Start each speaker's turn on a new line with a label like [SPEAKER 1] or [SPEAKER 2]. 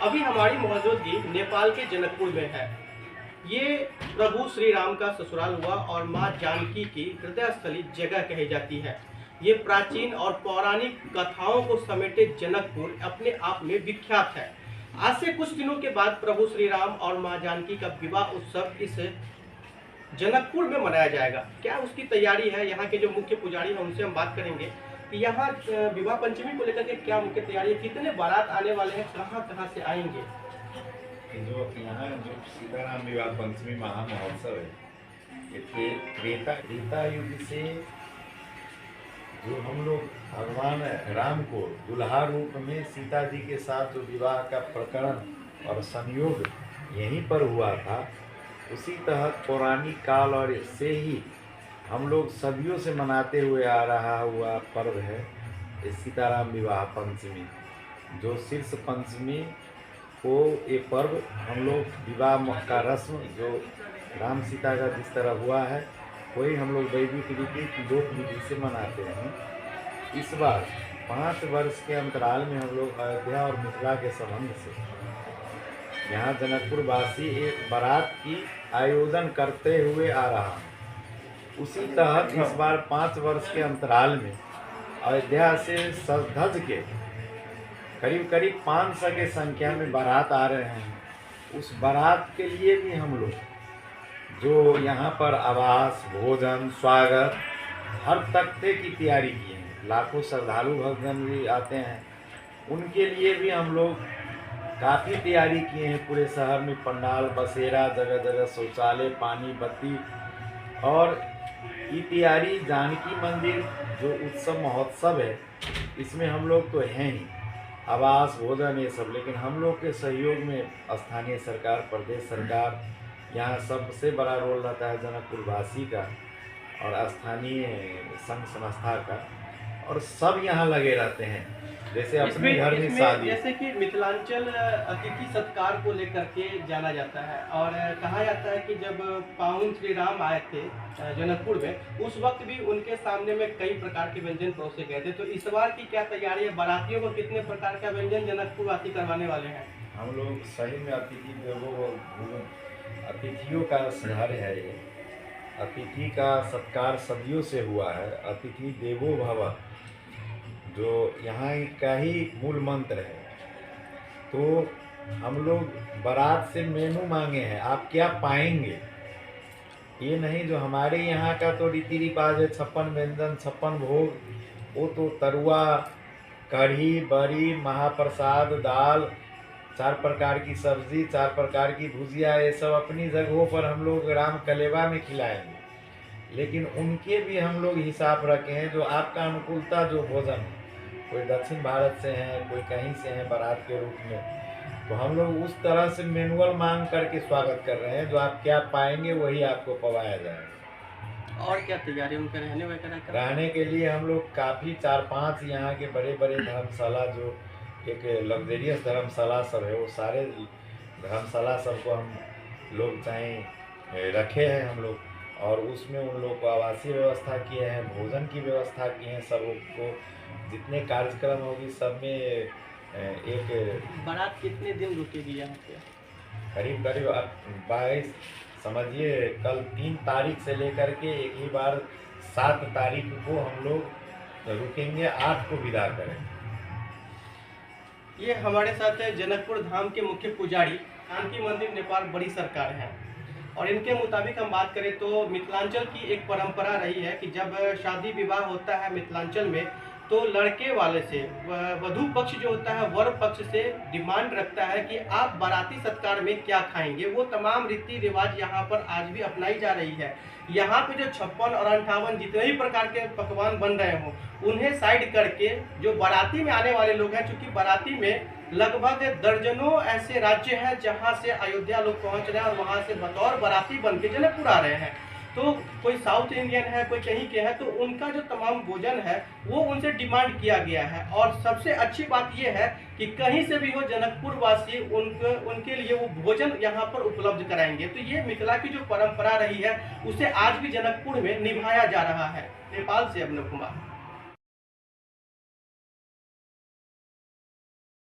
[SPEAKER 1] अभी हमारी मौजूदगी नेपाल के जनकपुर में है। ये प्रभु श्री राम का ससुराल हुआ और माँ जानकी की हृदयस्थली जगह कही जाती है। ये प्राचीन और पौराणिक कथाओं को समेटे जनकपुर अपने आप में विख्यात है। आज से कुछ दिनों के बाद प्रभु श्री राम और माँ जानकी का विवाह उत्सव इस जनकपुर में मनाया जाएगा। क्या उसकी तैयारी है, यहाँ के जो मुख्य पुजारी हैं उनसे हम बात करेंगे कि यहाँ विवाह पंचमी को लेकर के क्या मुख्य तैयारी है, कितने बारात आने वाले हैं, कहाँ कहाँ से आएंगे।
[SPEAKER 2] जो यहाँ जो सीताराम विवाह पंचमी महा महोत्सव है, ये त्रेता युग से जो हम लोग भगवान राम को दुल्हा रूप में सीता जी के साथ जो विवाह का प्रकरण और संयोग यहीं पर हुआ था, उसी तहत पौराणिक काल और इससे ही हम लोग सदियों से मनाते हुए आ रहा हुआ पर्व है सीताराम विवाह पंचमी। जो शीर्ष पंचमी को ये पर्व हम लोग विवाह का रस्म जो राम सीता का जिस तरह हुआ है वही हम लोग वैदिक रीति लोक विधि से मनाते हैं। इस बार 5 वर्ष के अंतराल में हम लोग अयोध्या और मिथिला के संबंध से यहाँ जनकपुर वासी एक बारात की आयोजन करते हुए आ रहा है। उसी तहत इस बार 5 वर्ष के अंतराल में अयोध्या से सज धज के करीब 500 के संख्या में बारात आ रहे हैं। उस बारात के लिए भी हम लोग जो यहाँ पर आवास, भोजन, स्वागत, हर तख्ते की तैयारी की है। लाखों श्रद्धालु भक्तजन भी आते हैं, उनके लिए भी हम लोग काफ़ी तैयारी किए हैं। पूरे शहर में पंडाल, बसेरा, जगह जगह शौचालय, पानी, बत्ती और ये तैयारी जानकी मंदिर जो उत्सव महोत्सव है इसमें हम लोग तो हैं ही, आवास, भोजन ये सब, लेकिन हम लोग के सहयोग में स्थानीय सरकार, प्रदेश सरकार, यहाँ सबसे बड़ा रोल रहता है जनकपुर वासी का और स्थानीय संघ संस्था का, और सब यहाँ लगे रहते हैं। जैसे अपने घर में शादी,
[SPEAKER 1] जैसे कि मिथिलांचल अतिथि सत्कार को लेकर के जाना जाता है और कहा जाता है कि जब पावन श्री राम आए थे जनकपुर में, उस वक्त भी उनके सामने में कई प्रकार के व्यंजन परोसे गए थे। तो इस बार की क्या तैयारी है, बारातियों को कितने प्रकार का व्यंजन जनकपुर वासी करवाने वाले हैं।
[SPEAKER 2] हम लोग सही में अतिथियों का घर है ये, अतिथि का सत्कार सदियों से हुआ है। अतिथि देवो भव जो यहाँ का ही मूल मंत्र है। तो हम लोग बारात से मेनू मांगे हैं, आप क्या पाएंगे, ये नहीं जो हमारे यहाँ का तो रीति रिवाज है 56 व्यंजन 56 भोग, वो तो तरुआ, कढ़ी, बड़ी, महाप्रसाद, दाल, 4 प्रकार की सब्जी, 4 प्रकार की भुजिया, ये सब अपनी जगहों पर हम लोग राम कलेवा में खिलाएंगे। लेकिन उनके भी हम लोग हिसाब रखे हैं जो आपका अनुकूलता जो भोजन है, कोई दक्षिण भारत से हैं, कोई कहीं से हैं बारात के रूप में, तो हम लोग उस तरह से मैनुअल मांग करके स्वागत कर रहे हैं। जो आप क्या पाएंगे वही आपको पवाया जाएगा।
[SPEAKER 1] और क्या तैयारी उनके रहने वगैरह का?
[SPEAKER 2] रहने के लिए हम लोग काफ़ी 4-5 यहाँ के बड़े बड़े धर्मशाला, जो एक लग्जरियस धर्मशाला सब है, वो सारे धर्मशाला सबको हम लोग चाहे रखे हैं हम लोग, और उसमें उन लोग को आवासीय व्यवस्था किए हैं, भोजन की व्यवस्था की है। सबको जितने कार्यक्रम होगी सब में एक
[SPEAKER 1] बारात कितने दिन रुकेगी यहाँ पे?
[SPEAKER 2] करीब 22 समझिए, कल 3 तारीख से लेकर के एक ही बार 7 तारीख को हम लोग रुकेंगे, 8 को विदा करेंगे।
[SPEAKER 1] ये हमारे साथ है जनकपुर धाम के मुख्य पुजारी, जानकी मंदिर नेपाल बड़ी सरकार है, और इनके मुताबिक हम बात करें तो मिथिलांचल की एक परंपरा रही है कि जब शादी विवाह होता है मिथिलांचल में, तो लड़के वाले से वधू पक्ष जो होता है वर पक्ष से डिमांड रखता है कि आप बाराती सत्कार में क्या खाएंगे। वो तमाम रीति रिवाज यहाँ पर आज भी अपनाई जा रही है। यहाँ पे जो 56 और 58 जितने भी प्रकार के पकवान बन रहे हों, उन्हें साइड करके जो बाराती में आने वाले लोग हैं, चूँकि बाराती में लगभग दर्जनों ऐसे राज्य हैं जहाँ से अयोध्या लोग पहुँच रहे हैं और वहाँ से बतौर बाराती बन के जनकपुर आ रहे हैं। तो कोई साउथ इंडियन है, कोई कहीं के है, तो उनका जो तमाम भोजन है वो उनसे डिमांड किया गया है। और सबसे अच्छी बात ये है कि कहीं से भी हो जनकपुर वासी उनके लिए वो भोजन यहाँ पर उपलब्ध कराएंगे। तो ये मिथिला की जो परंपरा रही है उसे आज भी जनकपुर में निभाया जा रहा है। नेपाल से अभिनव कुमार।